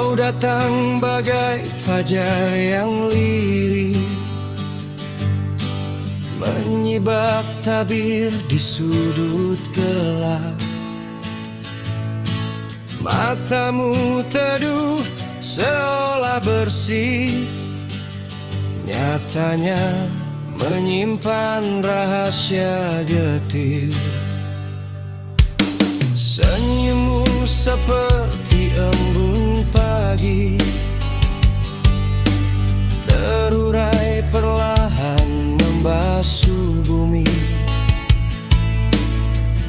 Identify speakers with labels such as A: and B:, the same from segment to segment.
A: Kau datang bagai fajar yang lirih, menyibak tabir di sudut gelap. Matamu teduh seolah bersih, nyatanya menyimpan rahasia getir. Senyummu seperti embun pagi, terurai perlahan membasuh bumi.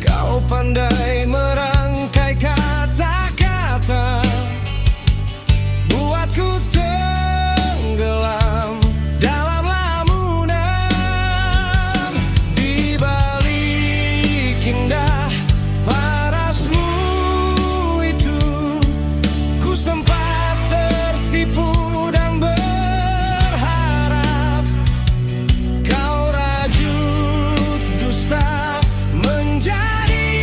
A: Kau pandai merangkai kata-kata, buatku tenggelam dalam lamunan. Di balik indah parasmu itu, ku sempat tersipu dan berharap kau rajut dusta menjadi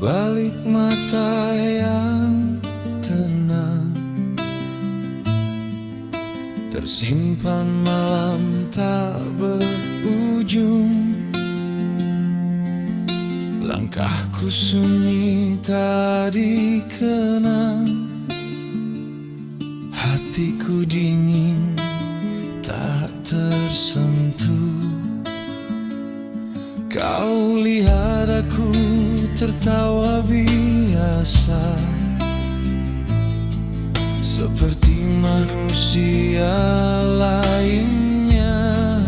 A: balik mata yang tenang, tersimpan malam tak berujung. Langkahku sunyi tak dikenang, hatiku dingin tak tersentuh. Kau lihat aku tertawa biasa, seperti manusia lainnya.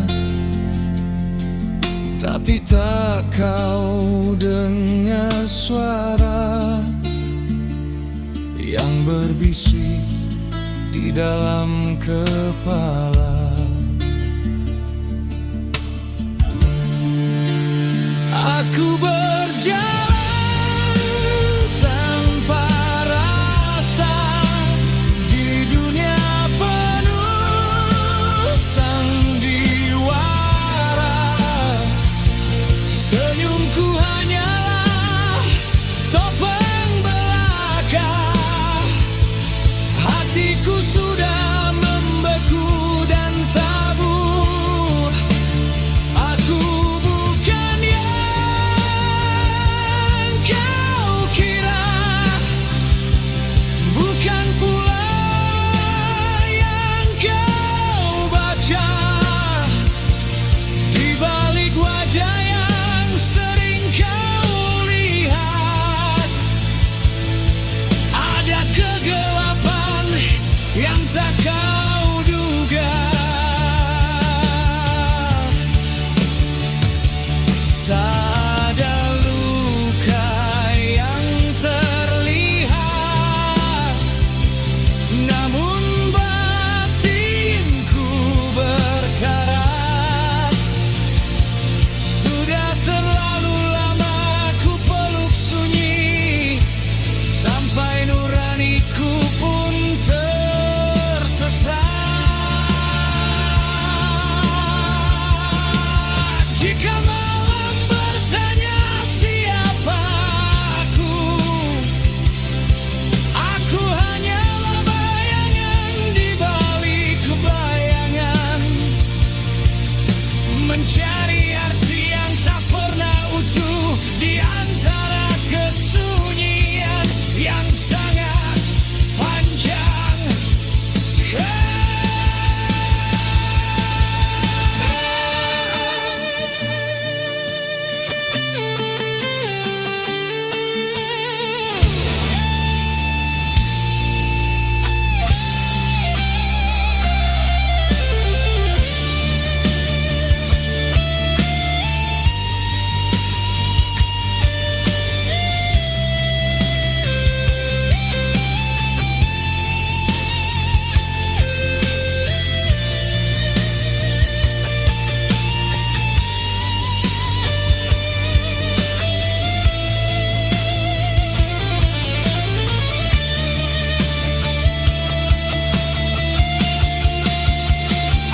A: Tapi tak kau dengar suara yang berbisik di dalam kepala. Aku berjalan tanpa rasa di dunia penuh sandiwara. Senyumku hanyalah topeng belaka. Hatiku sudah membeku dan tabu. Aku bukan yang kau kira, bukan pula yang kau baca di balik wajah yang sering kau lihat. Ada kegelapan yang tak kau duga. Tak ada luka yang terlihat, namun batinku berkarat. Sudah terlalu lama ku peluk sunyi, sampai nuraniku pun tersesat. Jika malam bertanya siapa aku hanyalah bayangan di balik bayangan, mencari arti yang tak pernah utuh di antara kesunyian yang sangat panjang.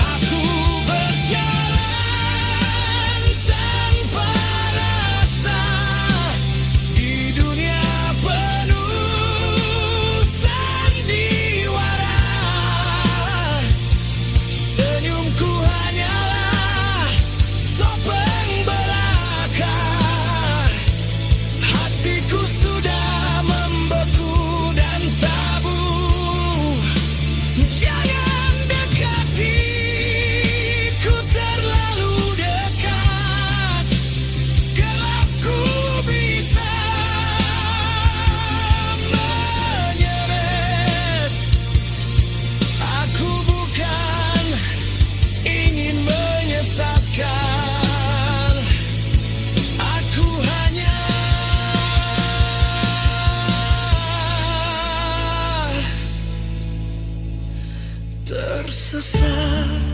A: Aku berjalan tanpa rasa di dunia penuh sandiwara. Senyumku hanyalah topeng belaka. Hatiku sudah membeku dan tabu. Jangan dekatiku terlalu dekat, gelapku bisa menyeret. Aku bukan ingin menyesatkan, aku hanya tersesat.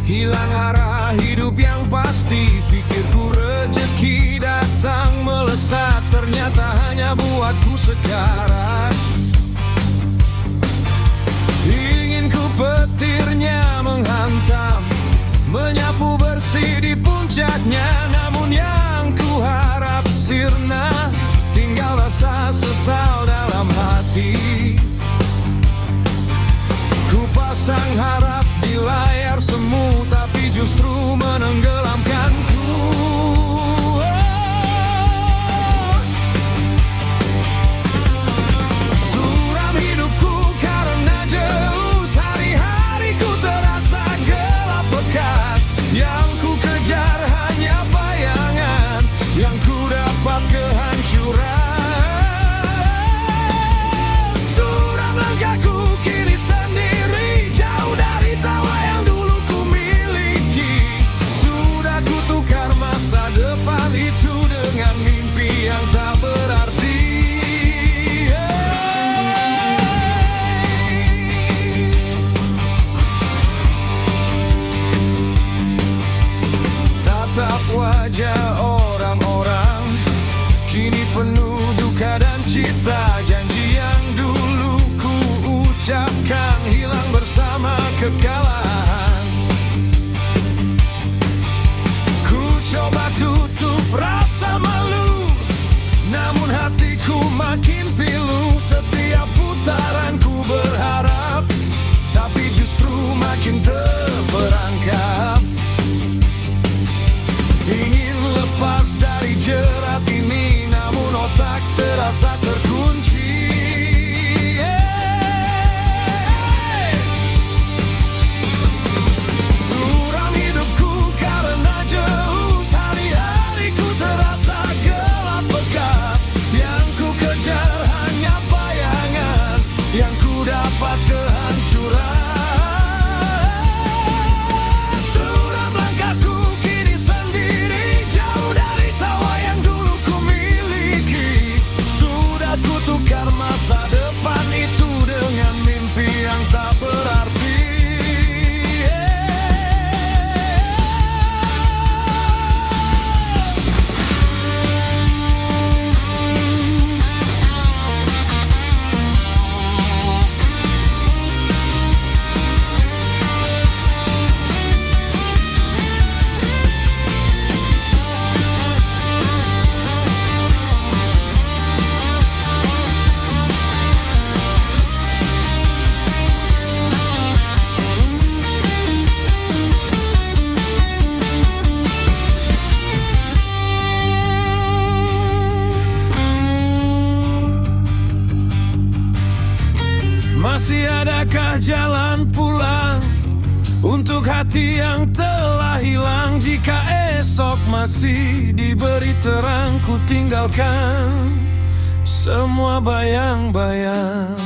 A: Hilang arah hidup yang pasti, pikirku rezeki datang melesat, ternyata hanya buatku sekarat. Ingin ku petirnya menghantam, menyapu bersih di puncaknya, namun yang ku harap sirna, tinggal rasa sesal dalam hati. Ku pasang harap di layar semu, tapi justru menenggelamkanku. Suram hidupku karena jauh, hari-hariku terasa gelap pekat. Yang ku kejar hanya bayangan, yang ku dapat kehancuran. Suram langkahku kini sendiri, jauh dari tawa yang dulu ku miliki. Sudah ku tukar masa depan itu dengan mimpi yang tak berarti. Tatap wajah orang-orang kini penuh duka dan cita. Janji yang dulu ku ucapkan hilang bersama kekalahan. Ku coba tutup rasa malu, namun hatiku makin pilu. Setiap putaran ku berharap, tapi justru makin terperangkap. Ingin lepas dari jerat ini, namun otak terasa terkunci. Suram hidupku karena jauh, hari-hariku terasa gelap pekat. Yang ku kejar hanya bayangan, yang ku dapat kehancuran. Suram langkahku kini sendiri, jauh dari tawa yang dulu ku miliki. Sudah ku tukar masa depan itu dengan mimpi yang tak berarti. Masih adakah jalan pulang untuk hati yang telah hilang? Jika esok masih diberi terang, ku tinggalkan semua bayang-bayang.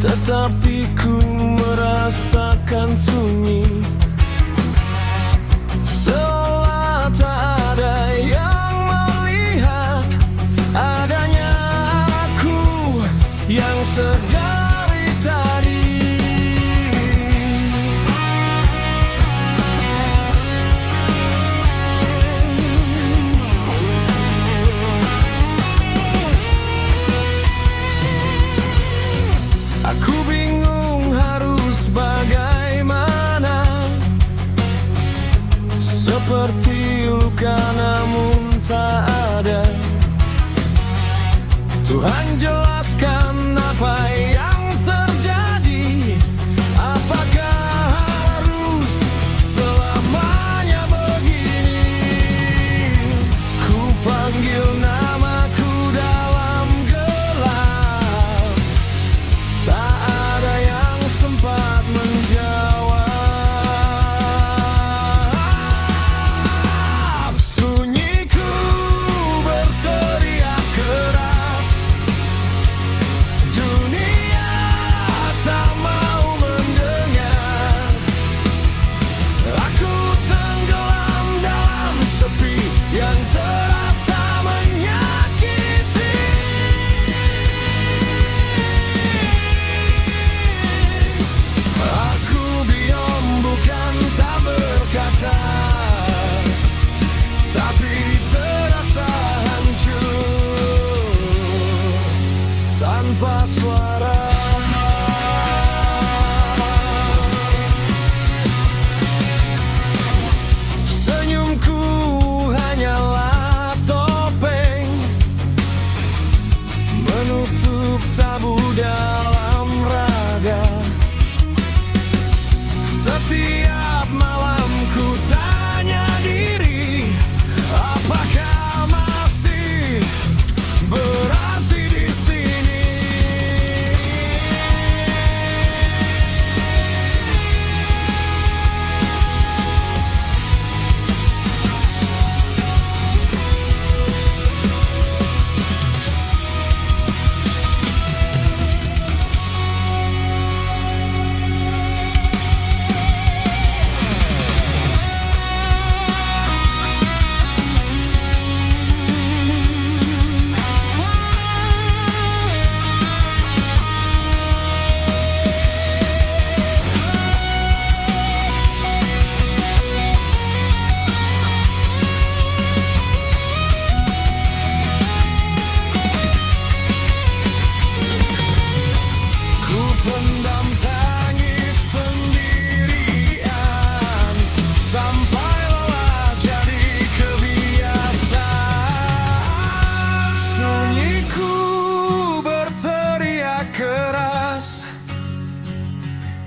A: tetapi ku merasakan sunyi, seolah tak ada yang melihat adanya aku. tadi. Aku bingung harus bagaimana, seperti luka namun tak ada. Tuhan jelaskan apa yang terjadi. Apakah harus selamanya begini? Ku panggil namaku dalam gelap, tak ada yang sempat menjawab. Sunyiku berteriak keras, dunia tak mau mendengar. Aku tenggelam dalam sepi yang terasa menyakiti. Aku diam bukan tak berkata, tapi terasa hancur tanpa suara. Senyumku hanyalah topeng menutup tabu dalam raga. Setiap malam ku tanya diri, apakah masih berarti di sini? Ku pendam tangis sendirian sampai lelah jadi kebiasaan. Sunyiku berteriak keras,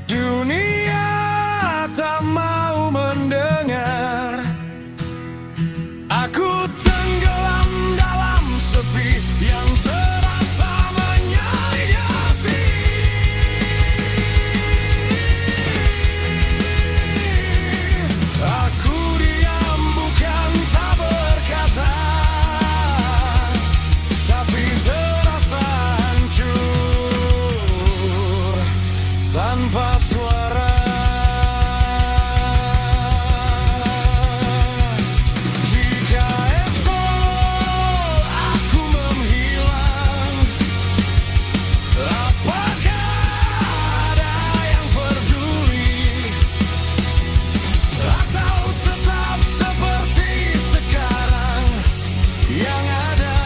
A: dunia tak mau mendengar. Aku tenggelam dalam sepi yang terasa menyayati. Aku diam bukan tak berkata, tapi terasa hancur tanpa suara. Jika esok aku menghilang, apakah ada yang peduli? Atau tetap seperti sekarang yang ada,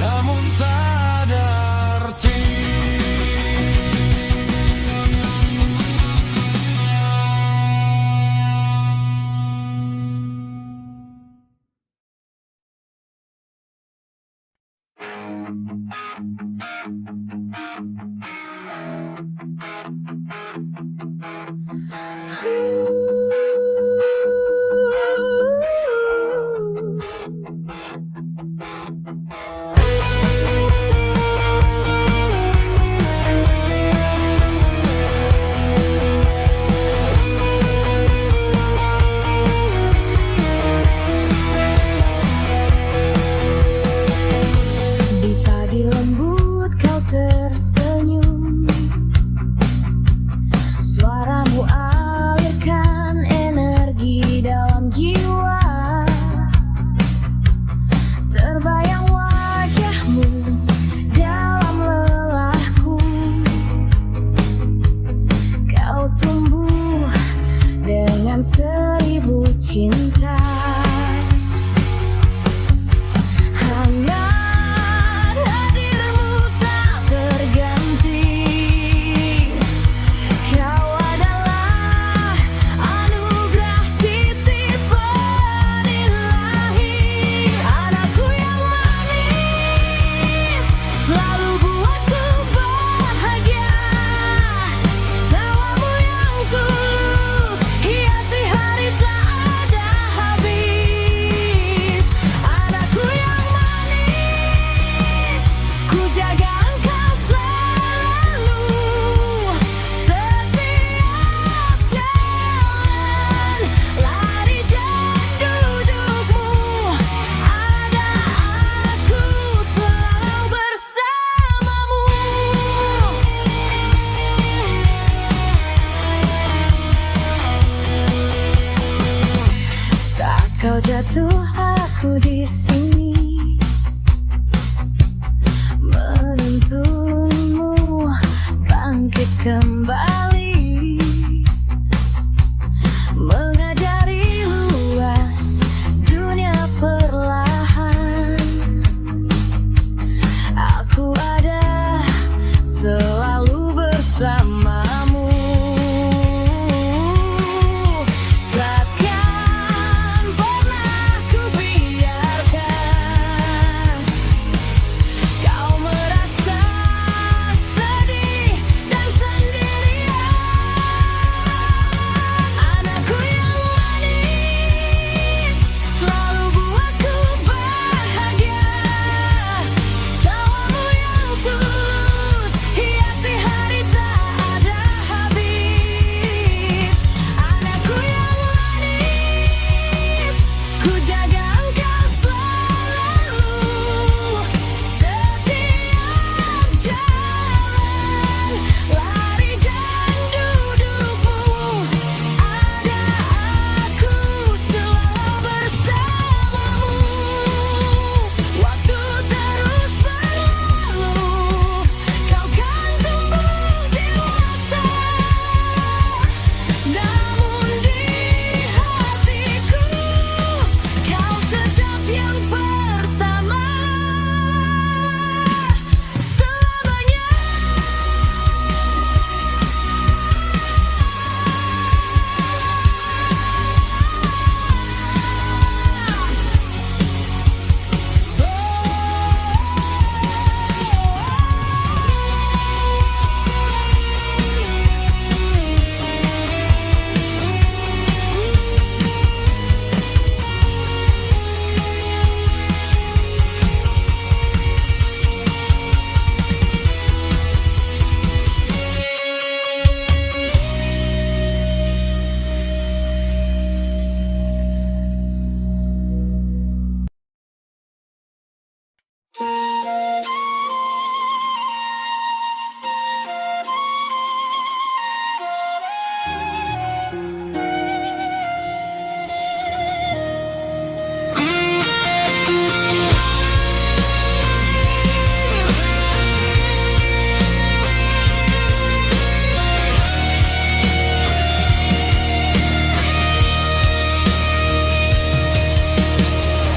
A: namun tak ada arti.
B: Di pagi lembu
A: kembali, mengajari luas dunia perlahan. Aku ada selalu bersamamu, takkan pernah ku biarkan kau merasa sedih dan sendirian. Anakku yang manis selalu buatku bahagia, tawamu yang tulus hiasi hari tak ada habis. Anakku yang manis, ku jaga engkau selalu, setiap jalan, lari dan dudukmu, ada aku selalu bersamamu. Waktu terus berlalu, kau kan tumbuh dewasa, namun di hatiku kau tetap yang pertama selamanya.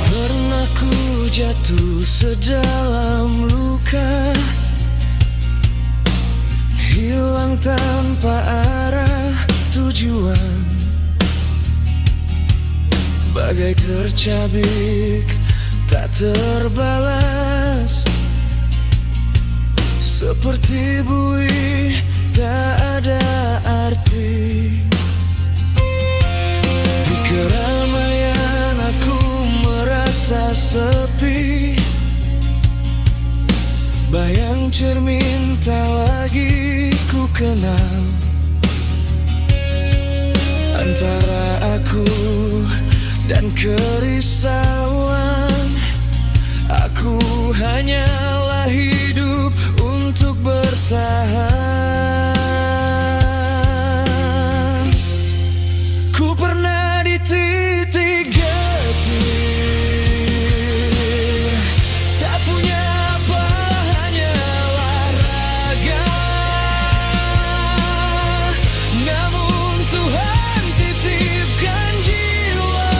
A: Pernah ku jatuh sedalam luka, hilang tanpa arah tujuan, bagai tercabik tak terbalas, seperti buih tak ada arti. Di keramaian aku merasa sepi, bayang cermin tak lagi ku kenal. Antara aku dan kerisauan, aku hanyalah hidup untuk bertahan. Ku pernah di titik getir, tak punya apa, hanyalah raga. Namun Tuhan titipkan jiwa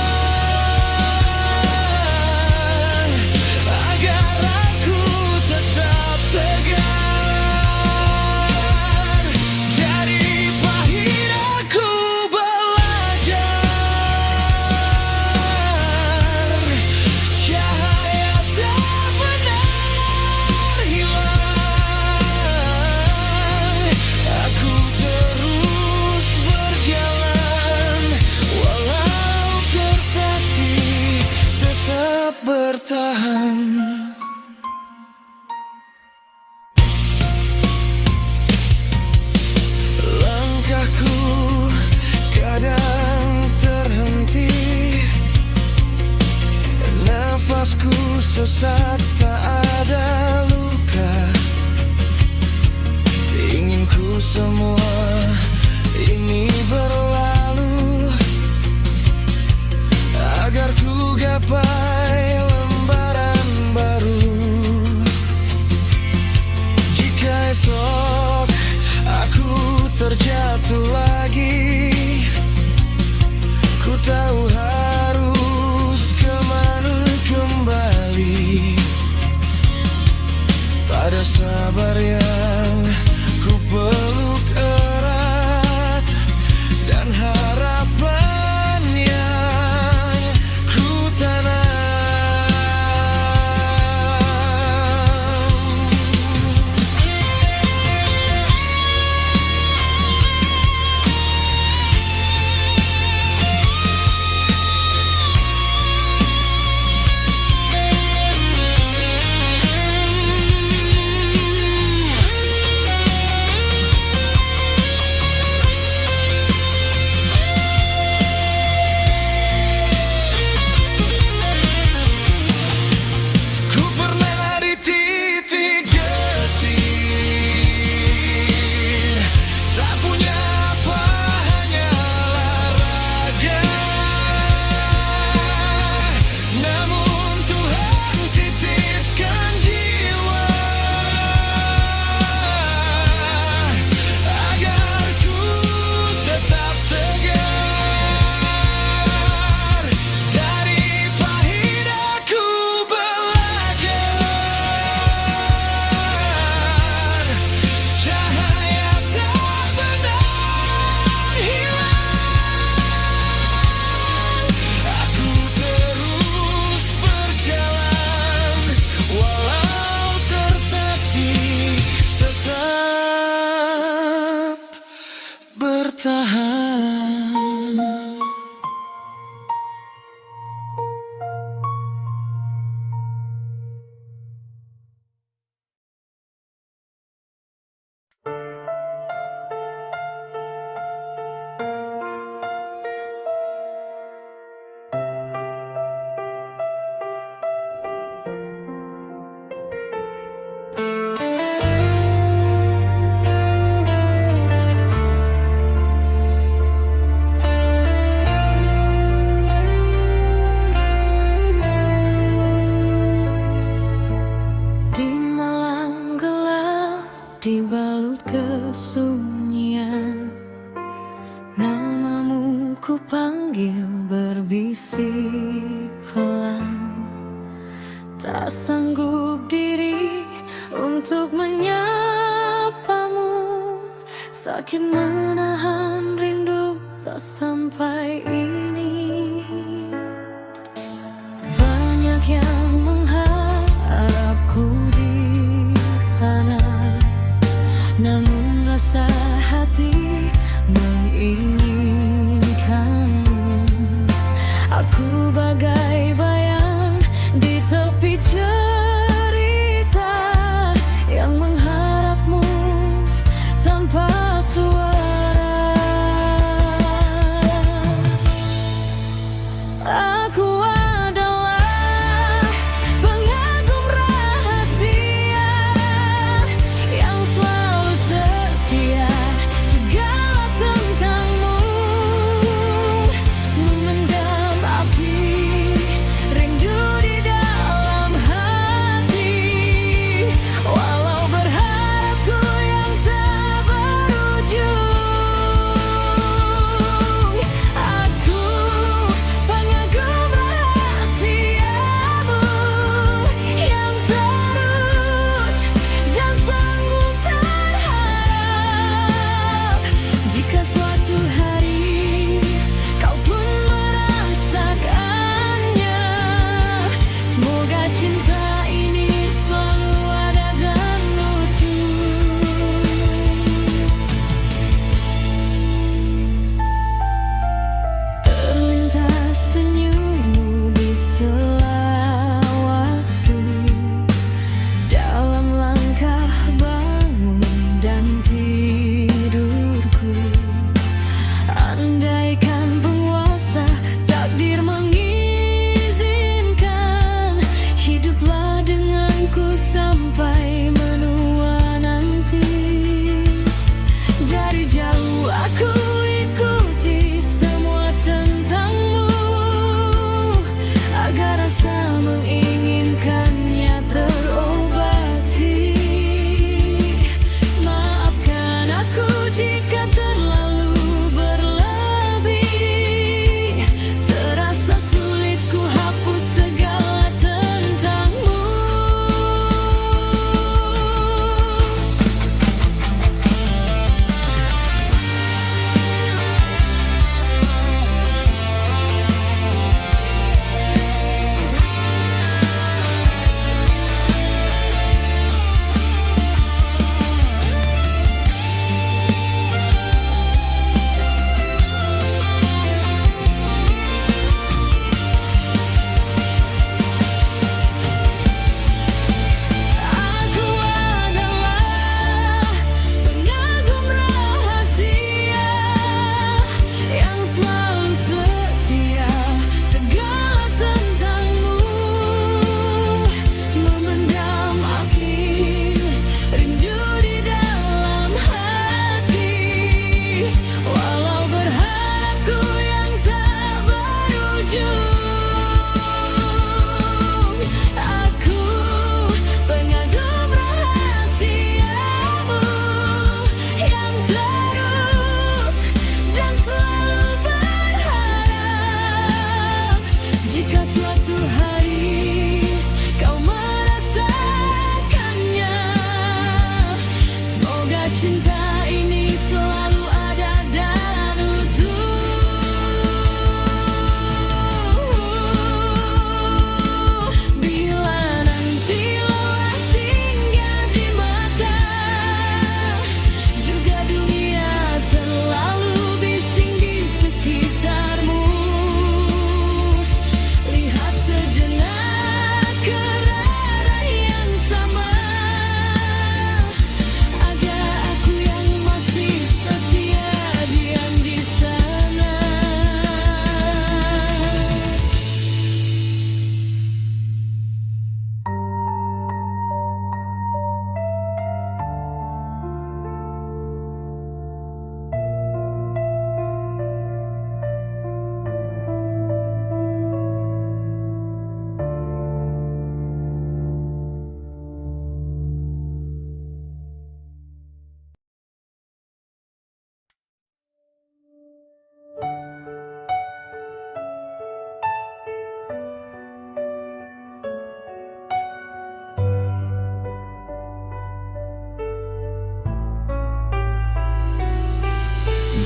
A: sabar yang ku peluk erat, dan harapan yang ku tanam. Ku pernah di titik getir, tak punya apa, hanyalah raga. Namun Tuhan titipkan jiwa agar ku tetap tegar. Dari pahit aku belajar, cahaya tak benar hilang. Aku terus berjalan, walau tertatih, tetap bertahan. Di malam gelap, dibalut kesunyian, namamu ku panggil berbisik pelan. Tak sanggup diri untuk menyapamu, sakit menahan rindu tak sampai ini. Banyak yang mengharapku di sana, namun rasa hati menginginkanmu. Aku bagai bayang di tepi cerita yang mengharapmu tanpa suara. Aku adalah pengagum rahasia yang selalu setia, segala tentangmu memendam api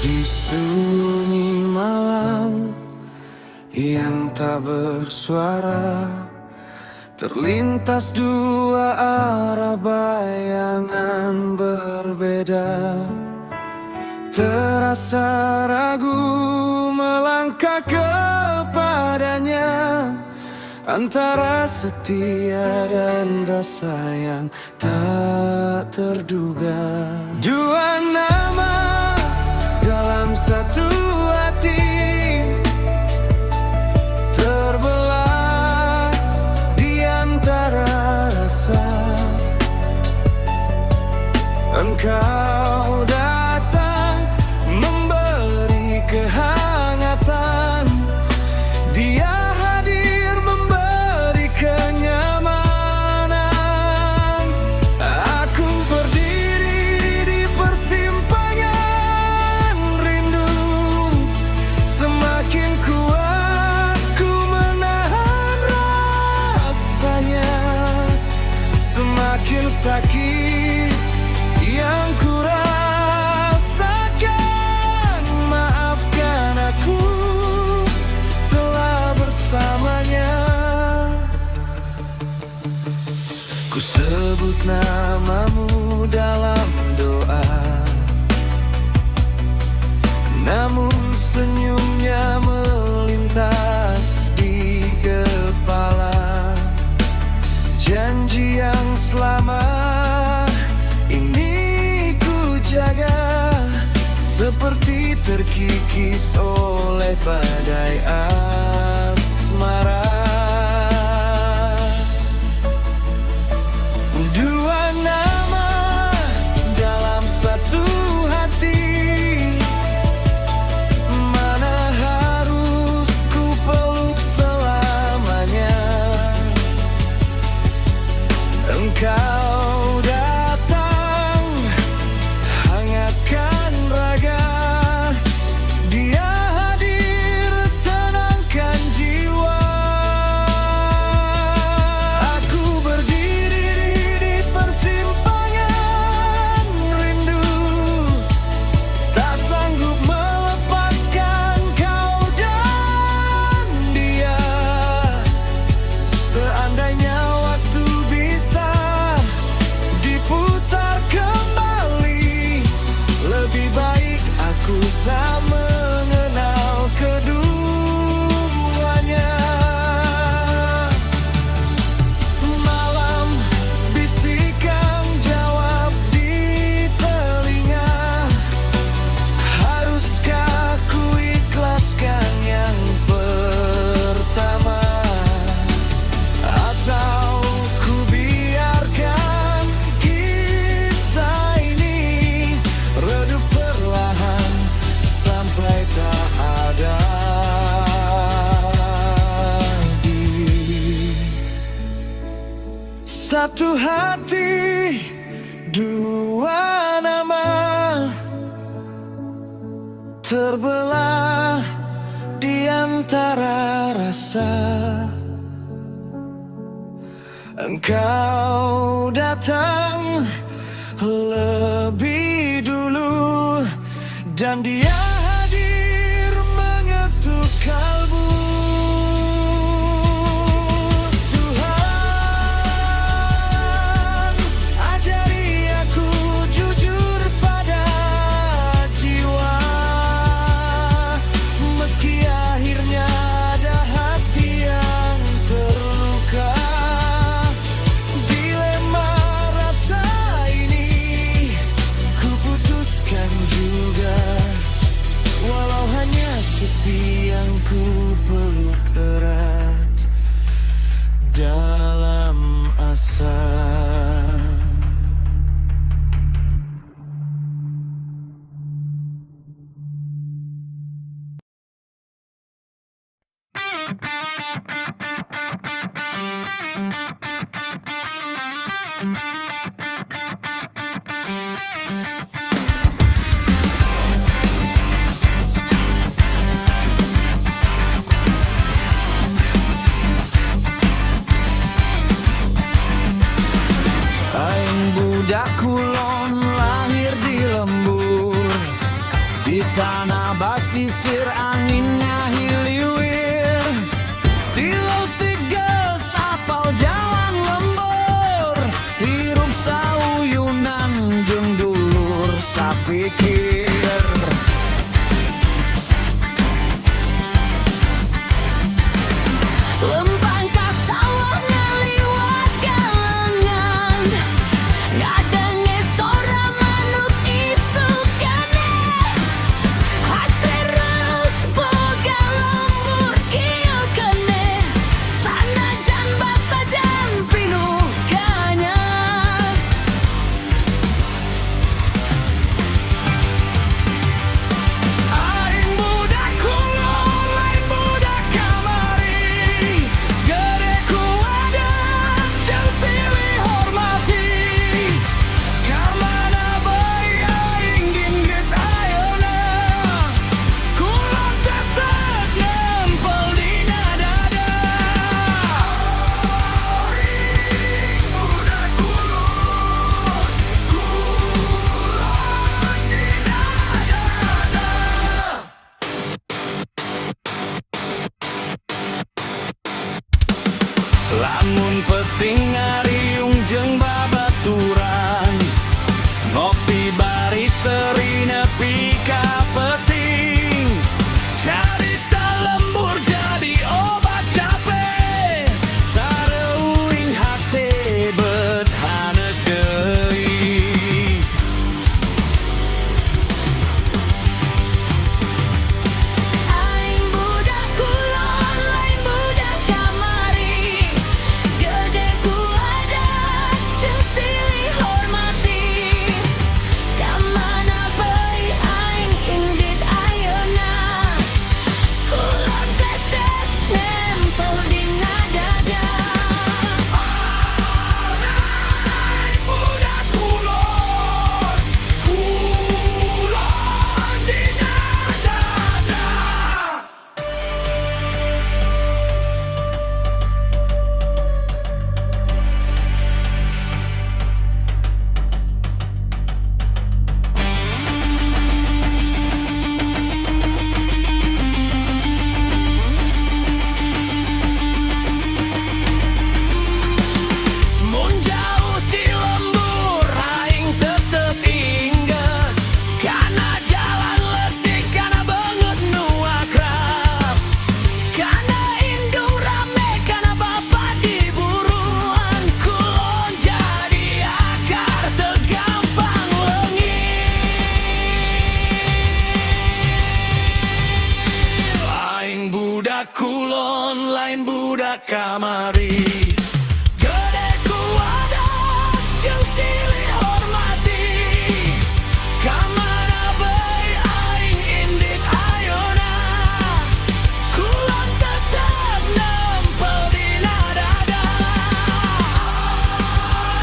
A: Di sunyi malam yang tak bersuara, terlintas dua arah bayangan berbeda. Terasa ragu melangkah kepadanya, antara setia dan rasa yang tak terduga. Dua nama dalam satu hati, terbelah di antara rasa. Engkau datang memberi kehangatan, Dia hadir memberi kenyamanan. Aku berdiri di persimpangan rindu, semakin kuat ku menahan rasanya, semakin sakit yang ku rasakan. Maafkan aku telah bersamanya. Ku sebut namamu dalam doa, namun senyumnya melintas di kepala. Janji yang selama ini ku jaga, seperti terkikis oleh badai asmara. Dua nama dalam satu hati, mana harus ku peluk selamanya. Engkau datang hangatkan raga, Dia hadir tenangkan jiwa. Aku berdiri di persimpangan rindu, tak sanggup melepaskan kau dan dia. Seandainya waktu bisa diputar kembali, lebih baik aku tak mengenal keduanya. Malam bisikan jawab di telinga, haruskah ku ikhlaskan yang pertama, atau ku biarkan kisah ini redup perlahan sampai tak ada lagi. Satu hati, dua nama, terbelah di antara rasa. Engkau datang lebih dulu, dan Dia hadir mengetuk kalbu. Tuhan, ajari aku jujur pada jiwa, meski akhirnya ada hati yang terluka. Dilema rasa ini ku putuskan juga, walau hanya sepi yang ku peluk erat dalam asa. Budak kulon lahir di lembur, di tanah basisir anginnya hiliwir. Di laut tiges apal jalan lembur. Hirup sauyunan jeung dulur sapikir.
B: Lempang ka sawah ngaliwat galengan. Ngadenge sora manuk isukane. Haterus boga lembur kieu kene. Sanajan basajan pinuh ganyang.
A: Aing budak kulon lain budak kamari. Gede kuadat jeung silih hormati. Kamana bae aing dinggit ayeuna. Kulon tetep nempel dina dada. Aing budak kulon, kulon dina dada. Lamun peuting ngariung jeung babaturan, ngopi bari seuri nepi ka peuting. Carita lembur jadi obat capek, sareuing hate beut haneut deui.
B: Aing budak kulon lain budak kamari. Gede kuadat jeung silih hormati. Kamana bae aing indit ayeuna. Kulon tetep nempel dina dada.
A: Aing budak kulon, kulon dina dada. Mun jauh ti lembur aing tetep inget. Kana jalan leutik kana beungeut nu akrab. Kana indung rame kana bapa diburuan. Kulon jadi akar teu gampang leungit. Aing budak kulon lain budak kamari. Gede kuadat jeung silih hormati. Kamana bae aing indit ayeuna. Kulon tetep nempel dina dada.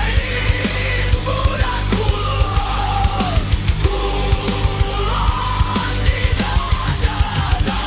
A: Aing budak kulon, kulon dina dada.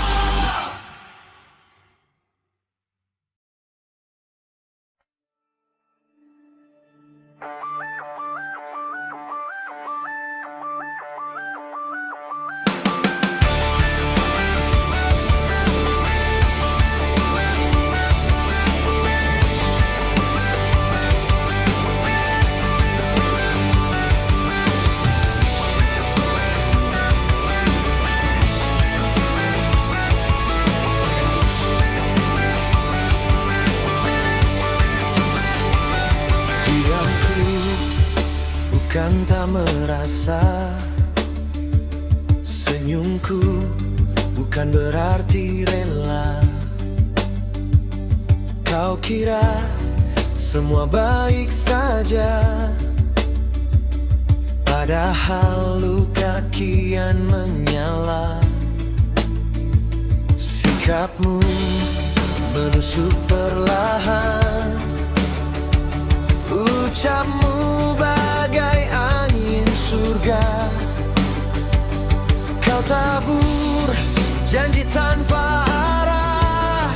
A: Diamku bukan tak merasa. Senyumku bukan berarti rela. Kau kira semua baik saja, padahal luka kian menyala. Sikapmu menusuk perlahan, ucapmu bagai angin surga. Kau tabur janji tanpa arah,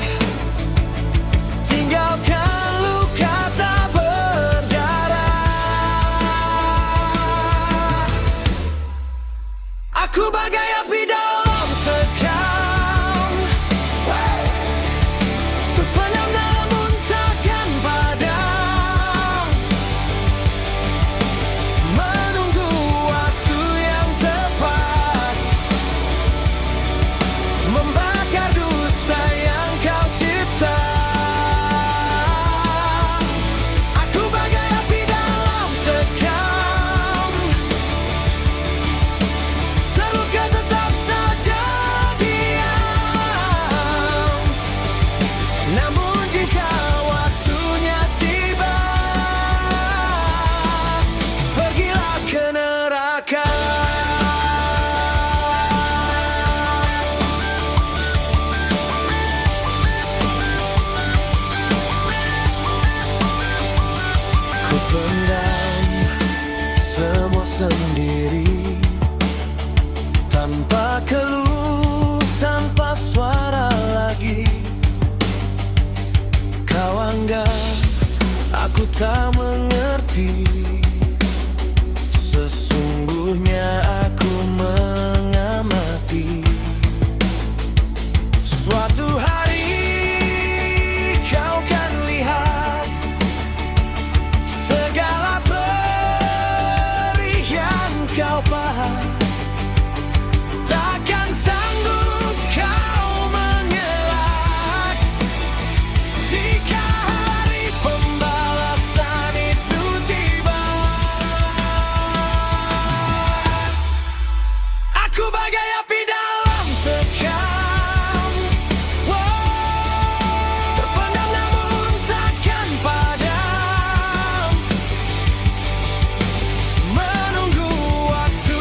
A: tinggalkan luka tak berdarah. Aku bagai api dalam sendiri, tanpa keluh, tanpa suara lagi. Kau anggap aku tak mengerti, sesungguhnya aku mengamati. Suatu hari kau kan lihat segala perih yang kau paham. Takkan sanggup kau mengelak jika hari pembalasan itu tiba. Aku bagai api dalam sekam, terpendam namun takkan padam. Menunggu waktu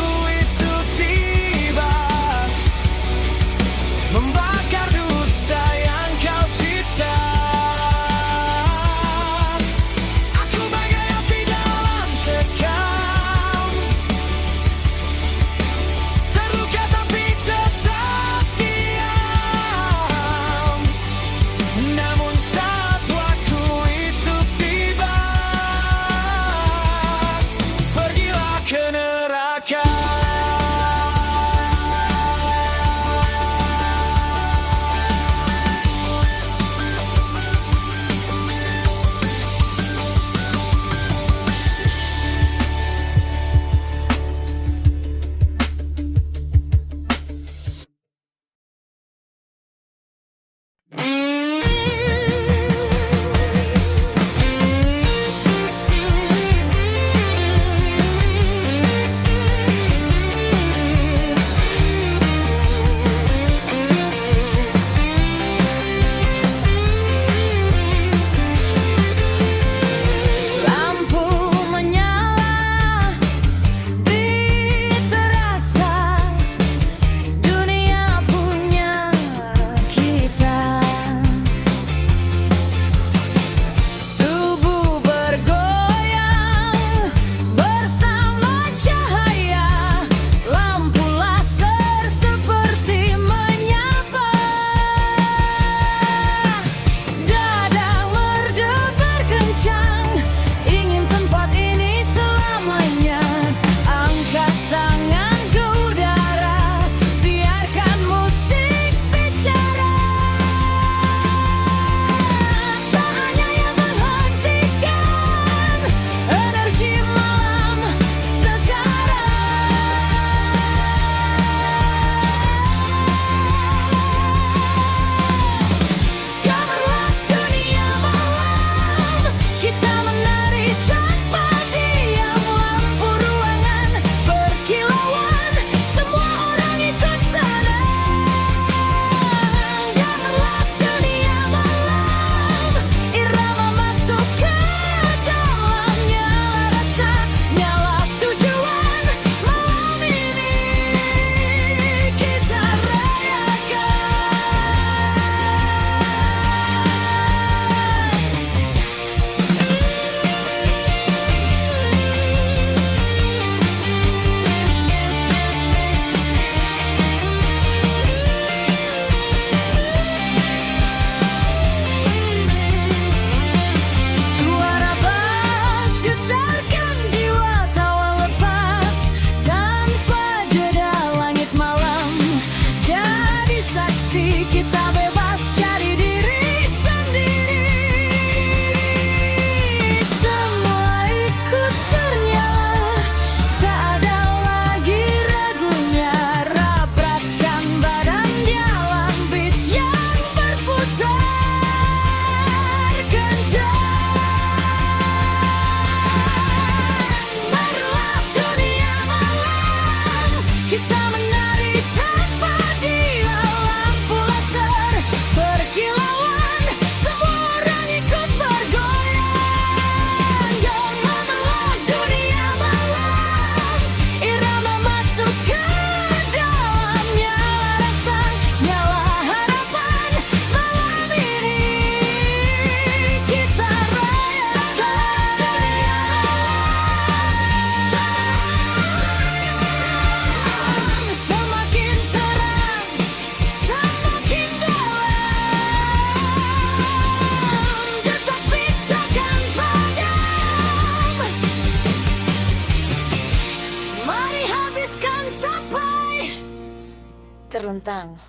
C: Kentang.